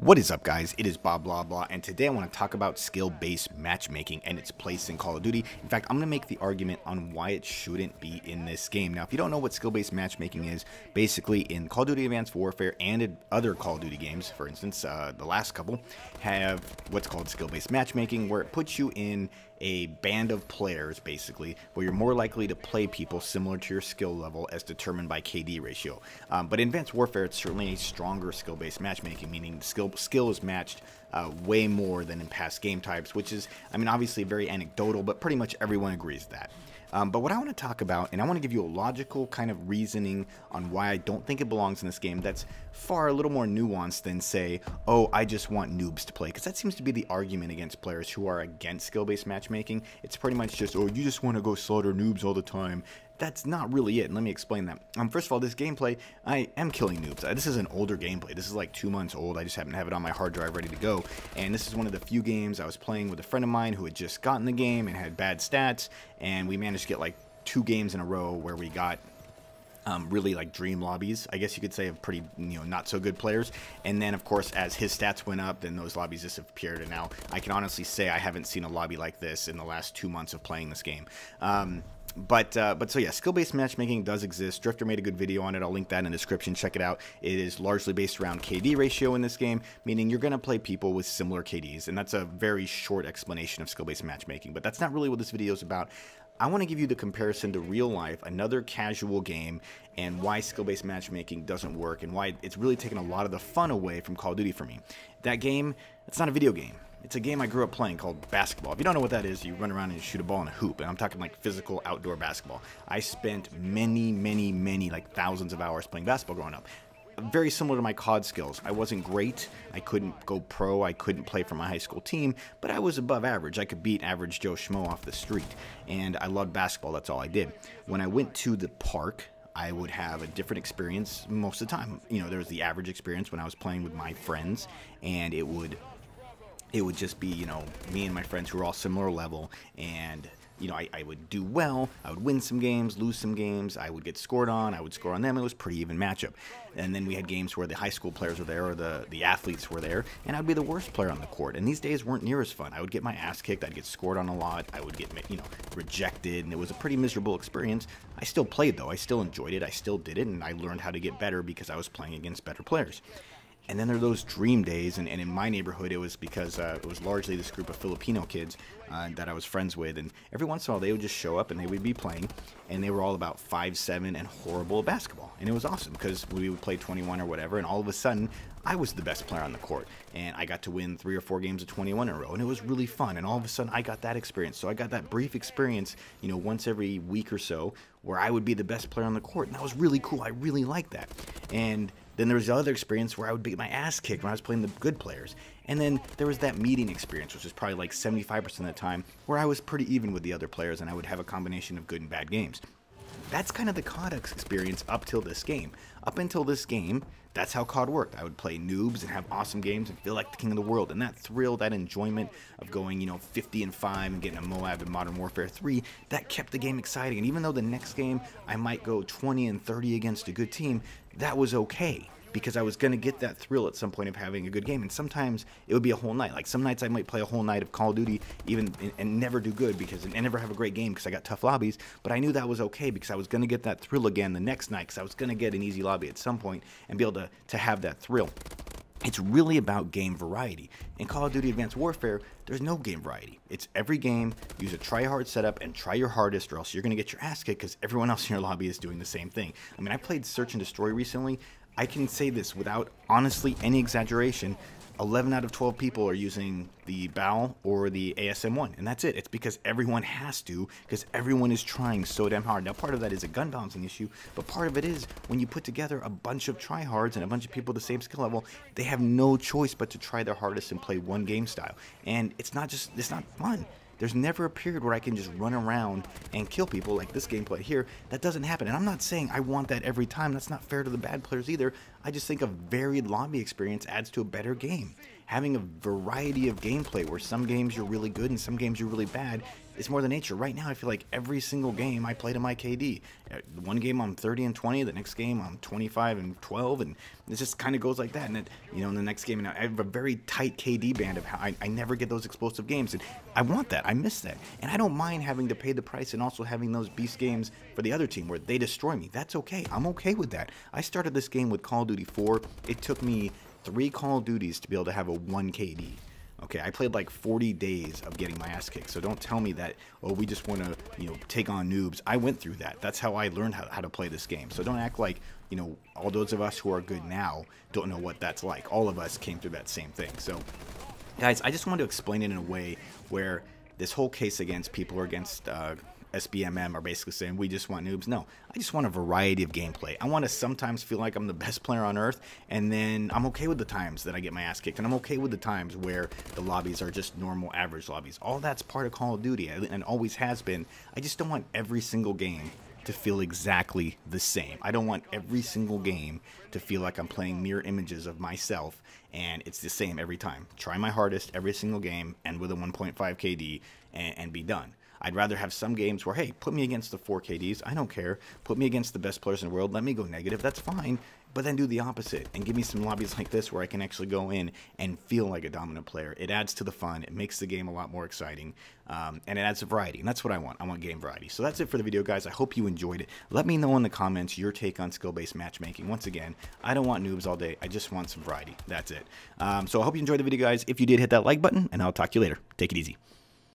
What is up, guys? It is Bob Blah Blah, and today I want to talk about skill-based matchmaking and its place in Call of Duty. In fact, I'm going to make the argument on why it shouldn't be in this game. Now, if you don't know what skill-based matchmaking is, basically in Call of Duty Advanced Warfare and in other Call of Duty games, for instance, the last couple, have what's called skill-based matchmaking, where it puts you in a band of players, basically, where you're more likely to play people similar to your skill level as determined by KD ratio. But in Advanced Warfare, it's certainly a stronger skill-based matchmaking, meaning skill is matched way more than in past game types, which is, I mean, obviously very anecdotal, but pretty much everyone agrees that. But what I want to talk about, and I want to give you a logical kind of reasoning on why I don't think it belongs in this game that's far a little more nuanced than say, oh, I just want noobs to play. Because that seems to be the argument against players who are against skill-based matchmaking. It's pretty much just, oh, you just want to go slaughter noobs all the time. That's not really it, and let me explain that. First of all, this gameplay, I am killing noobs. This is an older gameplay. This is like 2 months old. I just happen to have it on my hard drive ready to go. And this is one of the few games I was playing with a friend of mine who had just gotten the game and had bad stats, and we managed to get like 2 games in a row where we got really like dream lobbies, I guess you could say, of pretty, not so good players. And then, of course, as his stats went up, then those lobbies disappeared. And now I can honestly say I haven't seen a lobby like this in the last 2 months of playing this game. But so yeah, skill-based matchmaking does exist. Drifter made a good video on it. I'll link that in the description. Check it out. It is largely based around KD ratio in this game, meaning you're going to play people with similar KDs. And that's a very short explanation of skill-based matchmaking. But that's not really what this video is about. I want to give you the comparison to real life, another casual game, and why skill-based matchmaking doesn't work and why it's really taken a lot of the fun away from Call of Duty for me. That game, it's not a video game. It's a game I grew up playing called basketball. If you don't know what that is, you run around and shoot a ball in a hoop, and I'm talking like physical outdoor basketball. I spent many, like thousands of hours playing basketball growing up. Very similar to my COD skills. I wasn't great. I couldn't go pro. I couldn't play for my high school team, but I was above average. I could beat average Joe Schmo off the street, and I loved basketball. That's all I did. When I went to the park, I would have a different experience most of the time. There was the average experience when I was playing with my friends, and it would just be, me and my friends who were all similar level, and I would do well, I would win some games, lose some games, I would get scored on, I would score on them. It was a pretty even matchup. And then we had games where the high school players were there, or the athletes were there, and I'd be the worst player on the court. And these days weren't near as fun. I would get my ass kicked, I'd get scored on a lot, I would get, rejected, and it was a pretty miserable experience. I still played, though. I still enjoyed it, I still did it, and I learned how to get better because I was playing against better players. And then there are those dream days, and in my neighborhood it was because it was largely this group of Filipino kids that I was friends with, and every once in a while they would just show up and they would be playing, and they were all about 5'7" and horrible at basketball. And it was awesome because we would play 21 or whatever, and all of a sudden I was the best player on the court, and I got to win 3 or 4 games of 21 in a row, and it was really fun. And all of a sudden I got that experience. So I got that brief experience, once every week or so, where I would be the best player on the court, and that was really cool. I really liked that. And then there was the other experience where I would get my ass kicked when I was playing the good players. And then there was that meeting experience, which was probably like 75% of the time, where I was pretty even with the other players, and I would have a combination of good and bad games. That's kind of the COD experience up till this game. Up until this game, that's how COD worked. I would play noobs and have awesome games and feel like the king of the world. And that thrill, that enjoyment of going, 50-5 and getting a Moab in Modern Warfare 3, that kept the game exciting. And even though the next game I might go 20-30 against a good team, that was okay, because I was going to get that thrill at some point of having a good game. And sometimes it would be a whole night. Like some nights I might play a whole night of Call of Duty and never do good and never have a great game because I got tough lobbies. But I knew that was okay because I was going to get that thrill again the next night, because I was going to get an easy lobby at some point and be able to have that thrill. It's really about game variety. In Call of Duty Advanced Warfare, there's no game variety. It's every game, use a try-hard setup and try your hardest, or else you're going to get your ass kicked because everyone else in your lobby is doing the same thing. I mean, I played Search and Destroy recently. I can say this without, honestly, any exaggeration, 11 out of 12 people are using the BAL or the ASM-1, and that's it. It's because everyone has to, because everyone is trying so damn hard. Now, part of that is a gun balancing issue, but part of it is when you put together a bunch of tryhards and a bunch of people at the same skill level, they have no choice but to try their hardest and play one game style. And it's not fun. There's never a period where I can just run around and kill people like this gameplay here. That doesn't happen. And I'm not saying I want that every time. That's not fair to the bad players either. I just think a varied lobby experience adds to a better game. Having a variety of gameplay where some games you're really good and some games you're really bad it's more the nature. Right now, I feel like every single game I play to my KD. One game I'm 30 and 20, the next game I'm 25 and 12, and it just kind of goes like that. And then, you know, in the next game, I have a very tight KD band of how I never get those explosive games, and I want that. I miss that, and I don't mind having to pay the price and also having those beast games for the other team where they destroy me. That's okay. I'm okay with that. I started this game with Call of Duty 4. It took me 3 Call of Duties to be able to have a 1 KD. Okay, I played like 40 days of getting my ass kicked, so don't tell me that, oh, we just want to, you know, take on noobs. I went through that. That's how I learned how to play this game. So don't act like, you know, all those of us who are good now don't know what that's like. All of us came through that same thing. So, guys, I just wanted to explain it in a way where this whole case against people or against SBMM are basically saying we just want noobs. No, I just want a variety of gameplay. I want to sometimes feel like I'm the best player on earth, and then I'm okay with the times that I get my ass kicked, and I'm okay with the times where the lobbies are just normal average lobbies. All that's part of Call of Duty and always has been. I just don't want every single game to feel exactly the same. I don't want every single game to feel like I'm playing mirror images of myself and it's the same every time. Try my hardest every single game, end with a 1.5 KD, and be done. I'd rather have some games where, hey, put me against the 4 KDs, I don't care. Put me against the best players in the world, let me go negative, that's fine. But then do the opposite and give me some lobbies like this where I can actually go in and feel like a dominant player. It adds to the fun, it makes the game a lot more exciting, and it adds a variety, and that's what I want. I want game variety. So that's it for the video, guys. I hope you enjoyed it. Let me know in the comments your take on skill-based matchmaking. Once again, I don't want noobs all day, I just want some variety. That's it. So I hope you enjoyed the video, guys. If you did, hit that like button, and I'll talk to you later. Take it easy.